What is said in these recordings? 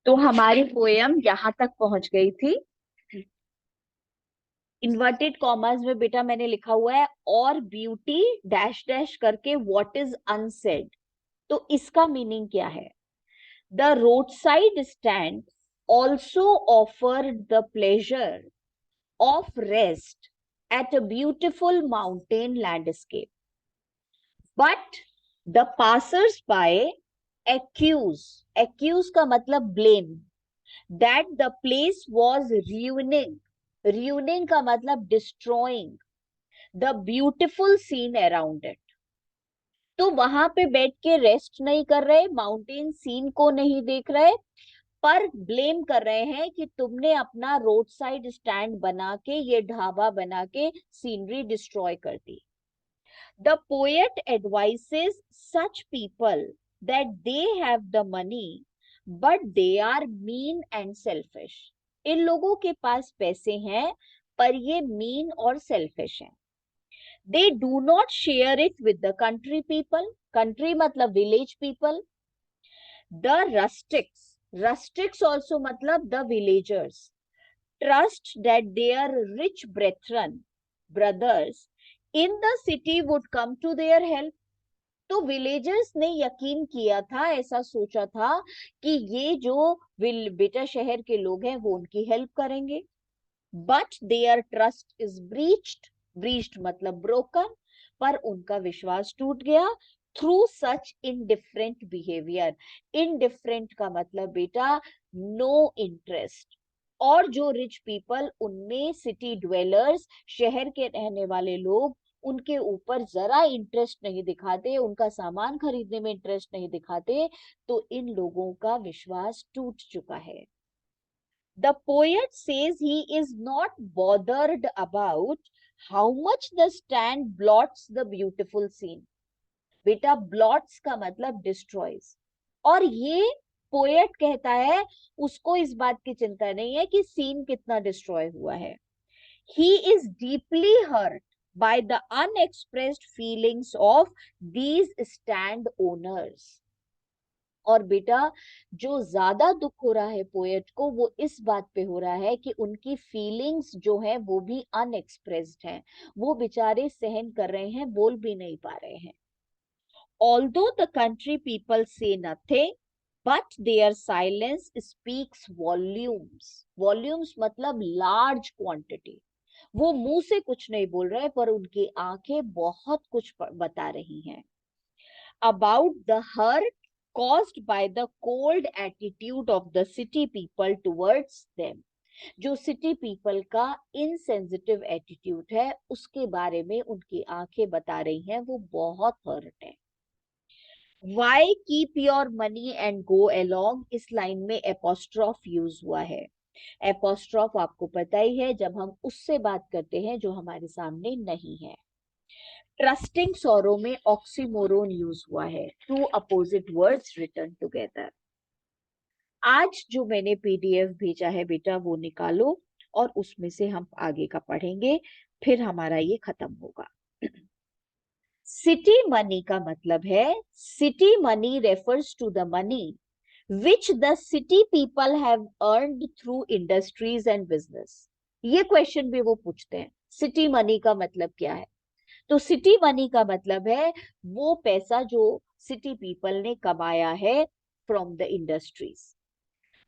तो हमारी पोयम यहाँ तक पहुंच गई थी। इन्वर्टेड कॉमर्स में बेटा मैंने लिखा हुआ है और ब्यूटी डैश डैश करके व्हाट इज अनसेड। तो इसका मीनिंग क्या है? The road side stand also offer the pleasure of rest at a beautiful mountain landscape, but the passers by accuse का मतलब blame that the place was ruining का मतलब destroying the beautiful scene around it। तो वहां पे बैठ के rest नहीं कर रहे, माउंटेन सीन को नहीं देख रहे, पर ब्लेम कर रहे हैं कि तुमने अपना रोड साइड स्टैंड बना के, ये ढाबा बना के सीनरी डिस्ट्रॉय कर दी। The poet advises such people that they have the money but they are mean and selfish. इन लोगों के पास पैसे हैं पर ये मीन और सेल्फिश हैं। They do not share it with the country people, country मतलब village people. The rustics also मतलब the villagers trust that their rich brothers in the city would come to their help. तो villagers ने यकीन किया था, ऐसा सोचा था कि ये जो बेटा शहर के लोग हैं वो उनकी हेल्प करेंगे। But their trust is breached मतलब ब्रोकन, पर उनका विश्वास टूट गया through such indifferent behaviour. Indifferent का मतलब बेटा नो इंटरेस्ट। और जो रिच पीपल उनमें सिटी ड्वेलर्स, शहर के रहने वाले लोग, उनके ऊपर जरा इंटरेस्ट नहीं दिखाते, उनका सामान खरीदने में इंटरेस्ट नहीं दिखाते, तो इन लोगों का विश्वास टूट चुका है। The poet says he is not bothered about how much the stand blots the beautiful scene। बेटा blots का मतलब destroys। और ये पोएट कहता है उसको इस बात की चिंता नहीं है कि सीन कितना डिस्ट्रॉय हुआ है। He is deeply hurt by the unexpressed feelings of these stand owners। और बेटा जो ज्यादा दुख हो रहा है पोएट को, वो इस बात पे हो रहा है कि उनकी फीलिंग्स जो है वो भी अनएक्सप्रेस्ड हैं। वो बेचारे सहन कर रहे हैं, बोल भी नहीं पा रहे हैं। Although the country people say nothing, but their silence speaks volumes। Volumes मतलब large quantity। वो मुंह से कुछ नहीं बोल रहे पर उनकी आंखें बहुत कुछ बता रही हैं। About the hurt caused by the cold attitude of the city people towards them। जो सिटी पीपल का इनसेंसिटिव एटीट्यूड है उसके बारे में उनकी आंखें बता रही हैं, वो बहुत हर्ट है। Why keep your money and go along, इस लाइन में एपोस्ट्रॉफ यूज हुआ है। एपोस्ट्रॉफ आपको पता ही है, जब हम उससे बात करते हैं जो हमारे सामने नहीं है। ट्रस्टिंग सॉरो में ऑक्सीमोरोन यूज हुआ है, two opposite words written together. आज जो मैंने पीडीएफ भेजा है बेटा वो निकालो और उसमें से हम आगे का पढ़ेंगे, फिर हमारा ये खत्म होगा। सिटी मनी का मतलब है, city money refers to the money which the city people have earned through industries and business. ये क्वेश्चन भी वो पूछते हैं, सिटी मनी का मतलब क्या है? तो सिटी मनी का मतलब है वो पैसा जो सिटी पीपल ने कमाया है from the industries.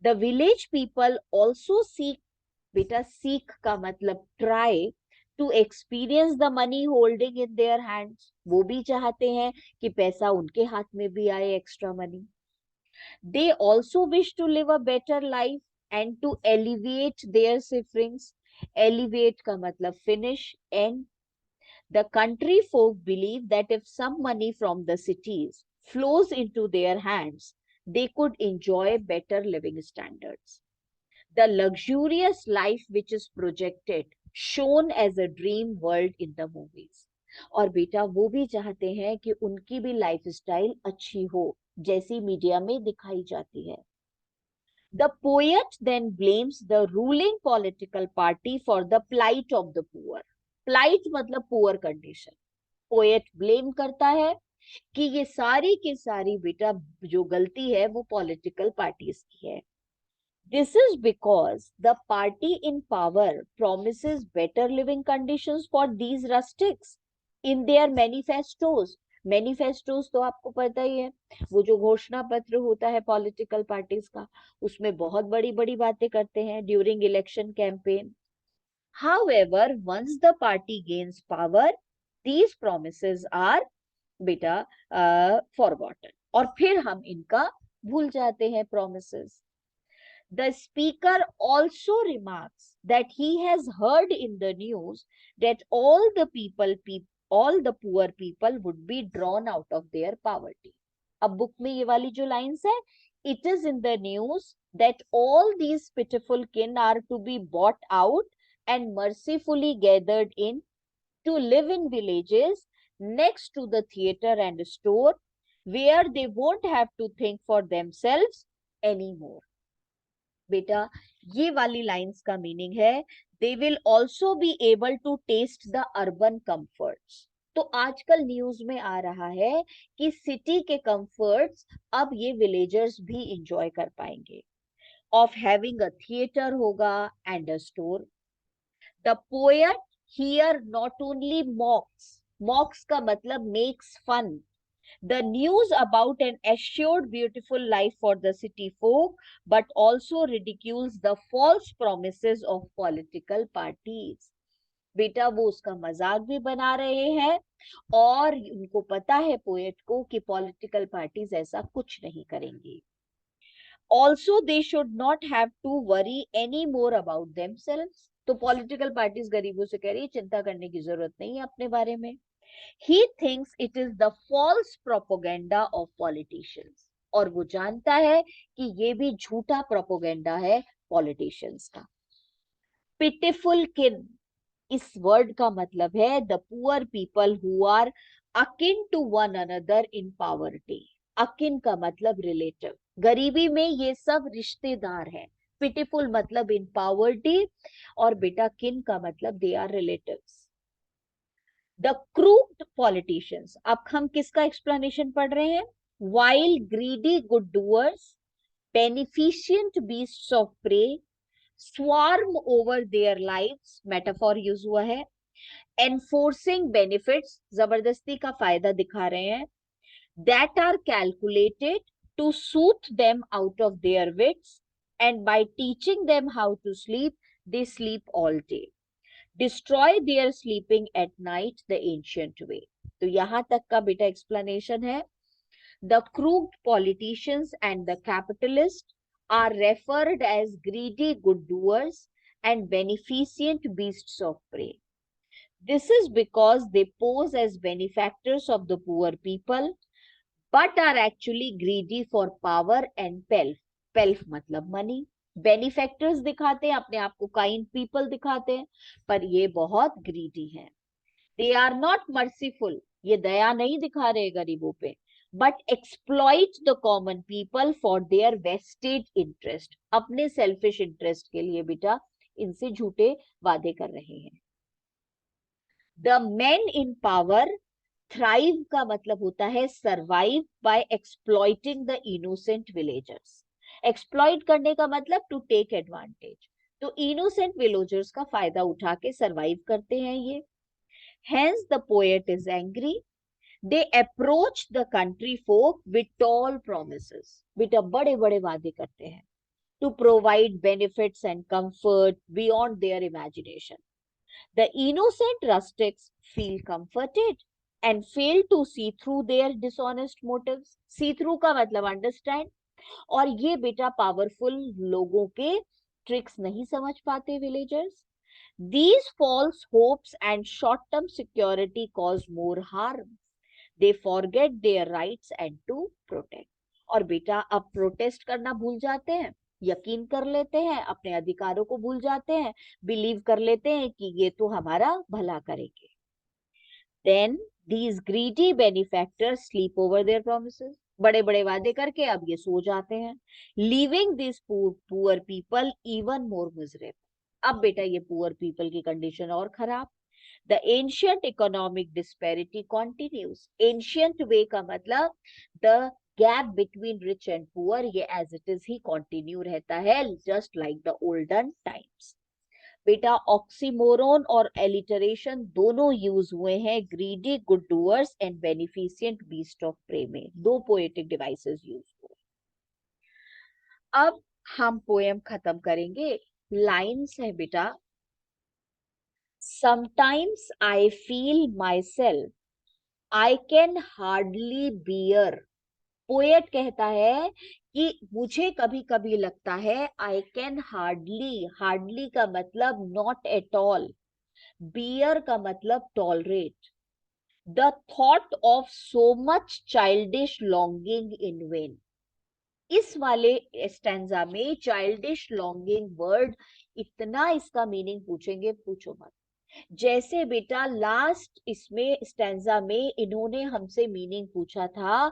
The village people also seek, बेटा सीक का मतलब try to experience the money holding in their hands. वो भी चाहते हैं कि पैसा उनके हाथ में भी आए, extra money. They also wish to live a better life and to alleviate their sufferings. Alleviate का मतलब finish, end. The country folk believe that if some money from the cities flows into their hands, they could enjoy better living standards. The luxurious life which is projected, shown as a dream world in the movies. और बेटा वो भी चाहते हैं कि उनकी भी lifestyle अच्छी हो जैसी मीडिया में दिखाई जाती है। The poet then blames the ruling political party for the plight of the poor। plight मतलब पुअर कंडीशन। पोएट ब्लेम करता है कि ये सारी की सारी बेटा जो गलती है वो पॉलिटिकल पार्टीज की है। This is because the party in power promises better living conditions for these rustics in their manifestos. Manifestos तो आपको पता ही है, वो जो घोषणा पत्र होता है पॉलिटिकल पार्टीज का, उसमें बहुत बड़ी बड़ी बातें करते हैं during election campaign. However, once the party gains power, these promises are बेटा forgotten. और फिर हम इनका भूल जाते हैं promises. The speaker also remarks that he has heard in the news that all the poor people would be drawn out of their poverty. अब book में ये वाली जो लाइन्स है, it is in the news that all these pitiful kin are to be bought out and mercifully gathered in to live in villages next to the theater and store where they won't have to think for themselves anymore. बेटा ये वाली lines का meaning है, they will also be able to taste the urban comforts. तो आजकल news में आ रहा है कि सिटी के कंफर्ट्स अब ये विलेजर्स भी इंजॉय कर पाएंगे. ऑफ हैविंग अ थिएटर होगा and a store. The poet here not only mocks का मतलब makes fun the news about an assured beautiful life for the city folk, but also ridicules the false promises of political parties. बेटा वो उसका मजाक भी बना रहे हैं और उनको पता है पोएट को कि पॉलिटिकल पार्टीज ऐसा कुछ नहीं करेंगी. Also they should not have to worry any more about themselves. तो पॉलिटिकल पार्टीज गरीबों से कह रही है चिंता करने की जरूरत नहीं है अपने बारे में. He thinks it is the false propaganda of politicians. और वो जानता है कि ये भी झूठा प्रोपोगेंडा है पॉलिटिशियंस का. पिटिफुल किन, इस वर्ड का मतलब है the poor people who are akin to one another in poverty. Akin का मतलब रिलेटिव. गरीबी में ये सब रिश्तेदार हैं. पिटिफुल मतलब इन पॉवर्टी और बेटा किन का मतलब they are relatives. The crooked politicians. अब हम किसका explanation पढ़ रहे हैं? While greedy good doers, beneficent beasts of prey, swarm over their lives, metaphor use हुआ है, enforcing benefits, जबरदस्ती का फायदा दिखा रहे हैं, that are calculated to soothe them out of their wits, and by teaching them how to sleep, they sleep all day. Destroy their sleeping at night the ancient way. तो यहां तक का बेटा explanation है. The crooked politicians and the capitalists are referred as greedy good doers and beneficent beasts of prey. This is because they pose as benefactors of the poor people but are actually greedy for power and pelf. Pelf मतलब money. बेनिफेक्टर्स दिखाते हैं अपने आप को, kind people दिखाते हैं, पर ये बहुत ग्रीडी हैं. दे आर नॉट मर्सीफुल, ये दया नहीं दिखा रहे गरीबों पे, but exploit the common people for their vested interest. अपने सेल्फिश इंटरेस्ट के लिए बेटा इनसे झूठे वादे कर रहे हैं. The men in power, thrive का मतलब होता है survive by exploiting the innocent villagers. Exploit करने का मतलब टू टेक एडवांटेज. तो इनोसेंट विलेजर्स का फायदा उठा के सरवाइव करते हैं ये. Hence the poet is angry. They approach the country folk with tall promises. बेटा बड़े बड़े वादे करते हैं to provide benefits and comfort beyond their imagination. The innocent rustics feel comforted and fail to see through their dishonest motives. See through का मतलब understand. और ये बेटा पावरफुल लोगों के ट्रिक्स नहीं समझ पाते villagers. These false hopes and short-term security cause more harm. They forget their rights and to protect. और बेटा अब प्रोटेस्ट करना भूल जाते हैं, यकीन कर लेते हैं, अपने अधिकारों को भूल जाते हैं, बिलीव कर लेते हैं कि ये तो हमारा भला करेंगे. Then these greedy benefactors sleep over their promises. बड़े बड़े वादे करके अब ये सो जाते हैं. Leaving these poor people even more miserable. अब बेटा ये पुअर पीपल की कंडीशन और खराब. The ancient economic disparity continues. Ancient way का मतलब the gap between rich and poor ये एज इट इज ही कंटिन्यू रहता है, just like the olden times. बेटा ऑक्सीमोरोन और एलिटरेशन दोनों यूज हुए हैं greedy good doers and beneficent beast of prey में, दो पोएटिक डिवाइसेस यूज हुए। अब हम पोएम खत्म करेंगे। लाइन्स है बेटा, sometimes I feel myself I can hardly bear. Poet कहता है कि मुझे कभी कभी लगता है, आई कैन हार्डली, हार्डली का मतलब नॉट एट ऑल, बियर का मतलब tolerate the thought of so much childish longing in when. इस वाले स्टैंजा में चाइल्डिश लॉन्गिंग वर्ड, इतना इसका मीनिंग पूछेंगे पूछो मत। जैसे बेटा लास्ट इसमें स्टैंजा में इन्होंने हमसे मीनिंग पूछा था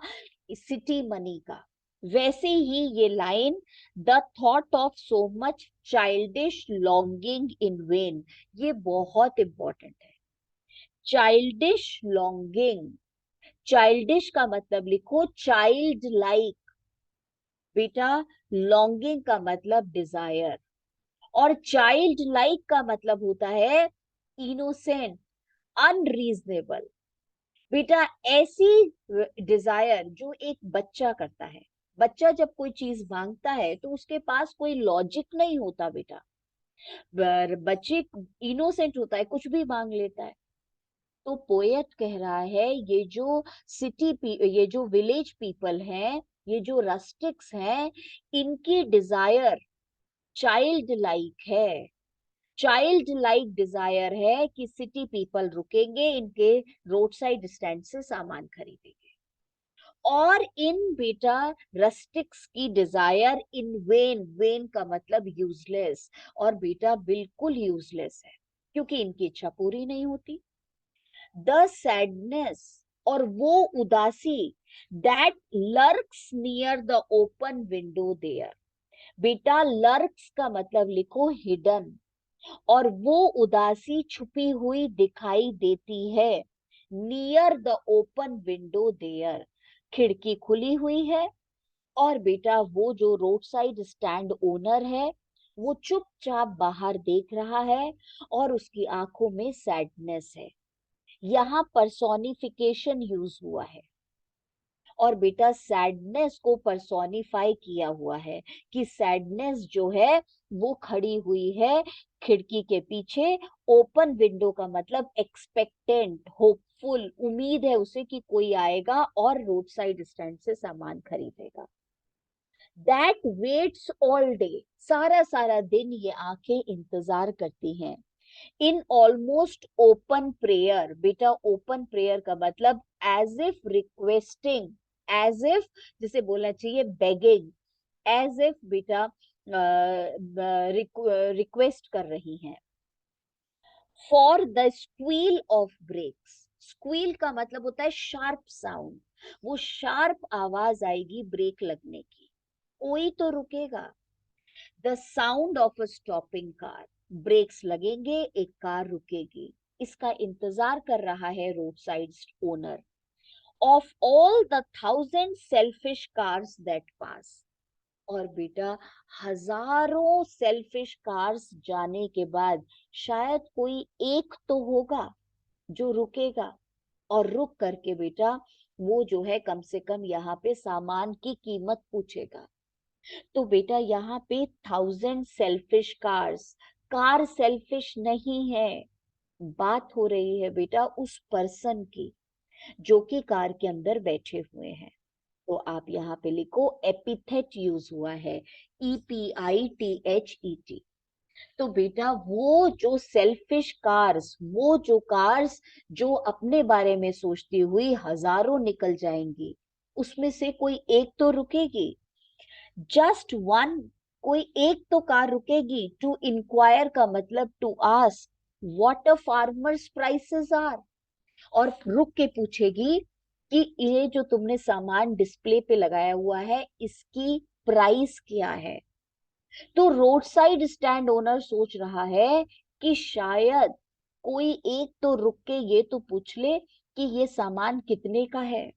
सिटी मनी का, वैसे ही ये line the thought of so much childish longing in when, ये बहुत इंपॉर्टेंट है। चाइल्डिश लॉन्गिंग, चाइल्डिश का मतलब लिखो चाइल्ड लाइक, बेटा लॉन्गिंग का मतलब डिजायर, और चाइल्ड लाइक का मतलब होता है इनोसेंट, अनरीजनेबल। बेटा ऐसी डिजायर जो एक बच्चा करता है, बच्चा जब कोई चीज मांगता है तो उसके पास कोई लॉजिक नहीं होता बेटा, बच्चे इनोसेंट होता है, कुछ भी मांग लेता है। तो पोएट कह रहा है ये जो ये जो विलेज पीपल हैं, ये जो रस्टिक्स हैं, इनकी डिजायर चाइल्ड लाइक है, चाइल्ड लाइक डिजायर है कि सिटी पीपल रुकेंगे, इनके रोड साइड स्टैंड से सामान खरीदेंगे। और इन बेटा रस्टिक्स की डिजायर इन वेन, वेन का मतलब यूजलेस, और बेटा बिल्कुल यूजलेस है क्योंकि इनकी इच्छा पूरी नहीं होती। द सैडनेस, और वो उदासी, that lurks near the open window there. बेटा लर्क्स का मतलब लिखो हिडन, और वो उदासी छुपी हुई दिखाई देती है near the open window there, खिड़की खुली हुई है, और बेटा वो जो रोड साइड स्टैंड ओनर है वो चुपचाप बाहर देख रहा है और उसकी आंखों में सैडनेस है। यहाँ पर्सोनिफिकेशन यूज हुआ है, और बेटा सैडनेस को पर्सोनिफाई किया हुआ है कि सैडनेस जो है वो खड़ी हुई है खिड़की के पीछे। ओपन विंडो का मतलब एक्सपेक्टेंट, होपफुल, उम्मीद है उसे कि कोई आएगा और रोड साइड स्टैंड से सामान खरीदेगा। दैट वेट्स ऑल डे, सारा सारा दिन ये आंखें इंतजार करती हैं। इन ऑलमोस्ट ओपन प्रेयर, बेटा ओपन प्रेयर का मतलब as if requesting, as if जिसे बोलना चाहिए बेगिंग, एज इफ बेटा रिक्वेस्ट कर रही हैं। For the squeal of brakes, squeal का मतलब होता है शार्प साउंड, वो शार्प आवाज आएगी ब्रेक लगने की, कोई तो रुकेगा। The sound of a stopping car, brakes लगेंगे एक कार रुकेगी, इसका इंतजार कर रहा है road side owner. Of all the 1000 selfish cars that pass, और बेटा हजारों सेल्फिश कार्स जाने के बाद शायद कोई एक तो होगा जो रुकेगा, और रुक करके बेटा वो जो है कम से कम यहाँ पे सामान की कीमत पूछेगा। तो बेटा यहाँ पे 1000 सेल्फिश कार्स, कार सेल्फिश नहीं है, बात हो रही है बेटा उस पर्सन की जो कि कार के अंदर बैठे हुए हैं। तो आप यहाँ पे लिखो एपिथेट यूज हुआ है, EPITHET। तो बेटा वो जो सेल्फिश कार्स, वो जो कार्स जो अपने बारे में सोचती हुई हजारों निकल जाएंगी, उसमें से कोई एक तो रुकेगी, जस्ट वन, कोई एक तो कार रुकेगी। टू इंक्वायर का मतलब to ask what a farmer's prices are, और रुक के पूछेगी कि ये जो तुमने सामान डिस्प्ले पे लगाया हुआ है इसकी प्राइस क्या है। तो रोड साइड स्टैंड ओनर सोच रहा है कि शायद कोई एक तो रुक के ये तो पूछ ले कि ये सामान कितने का है।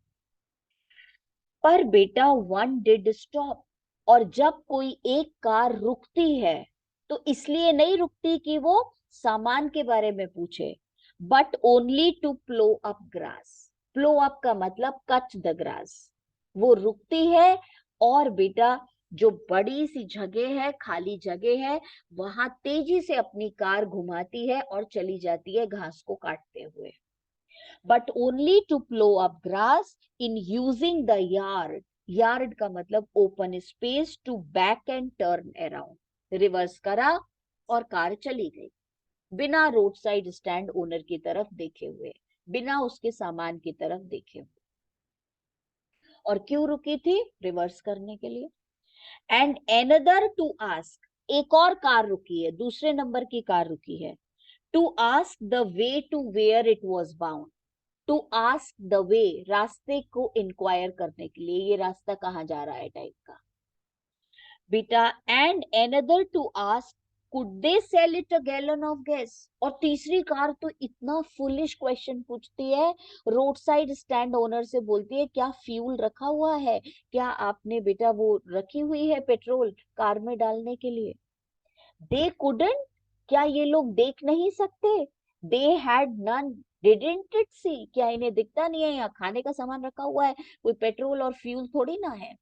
पर बेटा वन डिड स्टॉप, और जब कोई एक कार रुकती है तो इसलिए नहीं रुकती कि वो सामान के बारे में पूछे, but only to plough up grass. Plough up का मतलब कट द ग्रास। वो रुकती है और बेटा जो बड़ी सी जगह है, खाली जगह है, वहां तेजी से अपनी कार घुमाती है और चली जाती है घास को काटते हुए, but only to plow up grass in using the yard. Yard का मतलब open space to back and turn around. Reverse करा और कार चली गई, बिना रोड साइड स्टैंड ओनर की तरफ देखे हुए, बिना उसके सामान की तरफ देखे हुए। और क्यों रुकी थी? रिवर्स करने के लिए। एंड एनदर टू आस्क, एक और कार रुकी है, दूसरे नंबर की कार रुकी है, to ask the way to where it was bound. To ask the way, रास्ते को इंक्वायर करने के लिए, ये रास्ता कहाँ जा रहा है टाइप का बेटा। And another to ask could they sell it a gallon of gas. और तीसरी कार तो इतना फुलिश क्वेश्चन पूछती है, रोड साइड स्टैंड ओनर से बोलती है क्या फ्यूल रखा हुआ है, क्या आपने बेटा वो रखी हुई है पेट्रोल कार में डालने के लिए। दे कुडंट, क्या ये लोग देख नहीं सकते? They had none, didn't it see, क्या इन्हें दिखता नहीं है यहाँ खाने का सामान रखा हुआ है, कोई पेट्रोल और फ्यूल थोड़ी ना है।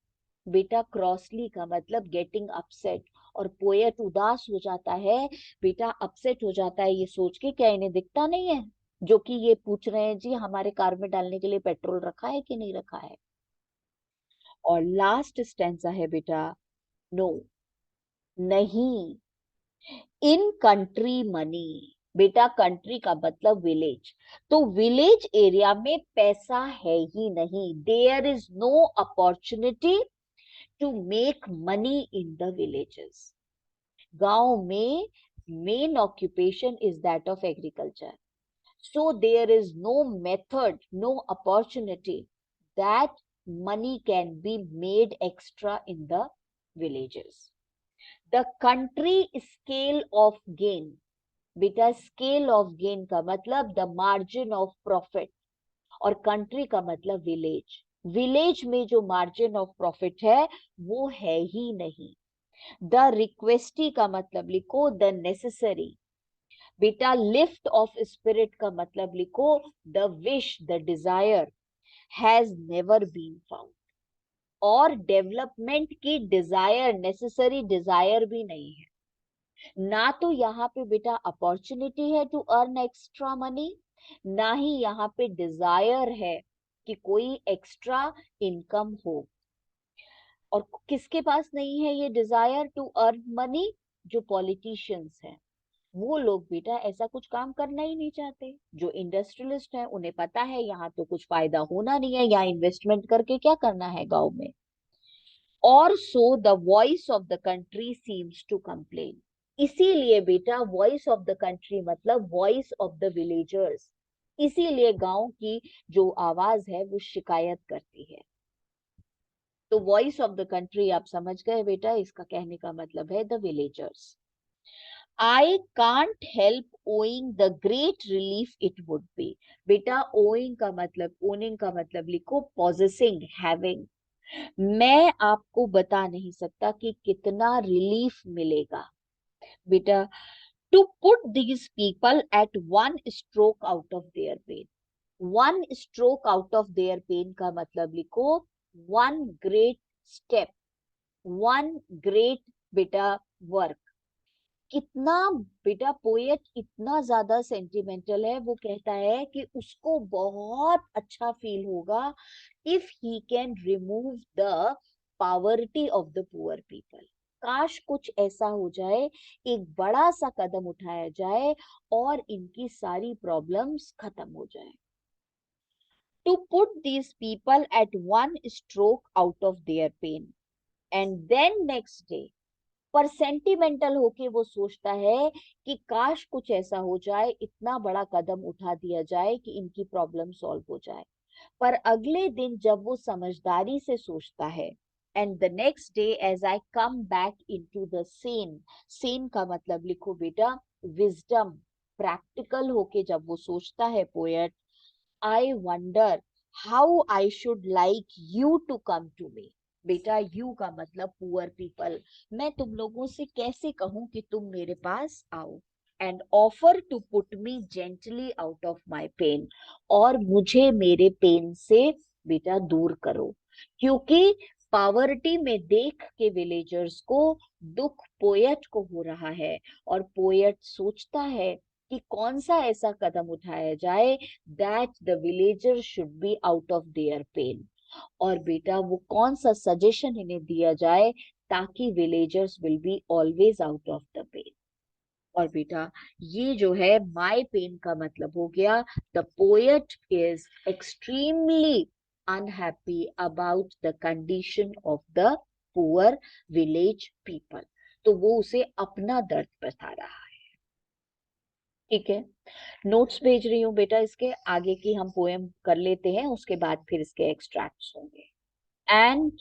बेटा क्रॉसली का मतलब गेटिंग अपसेट, और पोएट उदास हो जाता है, बेटा अपसेट हो जाता है ये सोच के क्या इन्हें दिखता नहीं है जो कि ये पूछ रहे हैं जी हमारे कार में डालने के लिए पेट्रोल रखा है कि नहीं रखा है। और लास्ट स्टेंजा है बेटा, नो, नहीं, इन कंट्री मनी। बेटा कंट्री का मतलब विलेज, तो विलेज एरिया में पैसा है ही नहीं, there is no opportunity to make money in the villages. गांव में main occupation is that of agriculture, so there is no method, no opportunity that money can be made extra in the villages. The country scale of gain, बेटा scale of gain का मतलब the margin of profit, और country का मतलब village, village में जो margin of profit है वो है ही नहीं। द रिक्वेस्टी का मतलब लिखो द नेसेसरी, बेटा लिफ्ट ऑफ स्पिरिट का मतलब लिखो the wish the desire has never been found. और डेवलपमेंट की डिजायर, नेसेसरी डिजायर भी नहीं है, ना तो यहाँ पे बेटा अपॉर्चुनिटी है टू अर्न एक्स्ट्रा मनी, ना ही यहाँ पे डिजायर है कि कोई एक्स्ट्रा इनकम हो। और किसके पास नहीं है ये डिजायर टू अर्न मनी? जो पॉलिटिशियंस हैं, वो लोग बेटा ऐसा कुछ काम करना ही नहीं चाहते। जो इंडस्ट्रियलिस्ट हैं उन्हें पता है यहाँ तो कुछ फायदा होना नहीं है, यहाँ इन्वेस्टमेंट करके क्या करना है गांव में। और so the voice of the country seems to complain, इसीलिए बेटा वॉइस ऑफ द कंट्री मतलब वॉइस ऑफ द विलेजर्स, इसीलिए गांव की जो आवाज है वो शिकायत करती है। तो वॉइस ऑफ द कंट्री आप समझ गए बेटा, इसका कहने का मतलब है the villagers. I can't help owing the great relief it would be. बेटा owing का मतलब, owning का मतलब लिखो possessing, having। मैं आपको बता नहीं सकता कि कितना रिलीफ मिलेगा बेटा, to put these people at one stroke out of their pain। one stroke out of their pain का मतलब लिखो one great step, one great बेटा वर्क। कितना बेटा पोएट इतना ज्यादा सेंटिमेंटल है, वो कहता है कि उसको बहुत अच्छा फील होगा if he can remove the poverty of the poor people. काश कुछ ऐसा हो जाए, एक बड़ा सा कदम उठाया जाए और इनकी सारी प्रॉब्लम्स खत्म हो जाए। To put these people at one stroke out of their pain, and then next day, पर सेंटिमेंटल होके वो सोचता है कि काश कुछ ऐसा हो जाए, इतना बड़ा कदम उठा दिया जाए कि इनकी प्रॉब्लम सॉल्व हो जाए। पर अगले दिन जब वो समझदारी से सोचता है, and the next day as I come back into the sane, sane का मतलब लिखो बेटा विजडम, प्रैक्टिकल होके जब वो सोचता है poet, I wonder how I should like you to come to me. बेटा यू का मतलब पुअर पीपल, मैं तुम लोगों से कैसे कहूं कि तुम मेरे पास आओ। And offer to put me gently out of my pain, और मुझे मेरे पेन से बेटा दूर करो। क्योंकि पावर्टी में देख के विलेजर्स को दुख पोएट को हो रहा है, और पोएट सोचता है कि कौन सा ऐसा कदम उठाया जाए that the villagers should be out of their pain। और बेटा वो कौन सा सजेशन इन्हें दिया जाए ताकि villagers will be always out of the pain. और बेटा ये जो है माई पेन का मतलब हो गया the poet is extremely unhappy about the condition of the poor village people. तो वो उसे अपना दर्द बता रहा है। ठीक है, नोट्स भेज रही हूँ बेटा, इसके आगे की हम पोएम कर लेते हैं, उसके बाद फिर इसके एक्सट्रैक्ट्स होंगे। एंड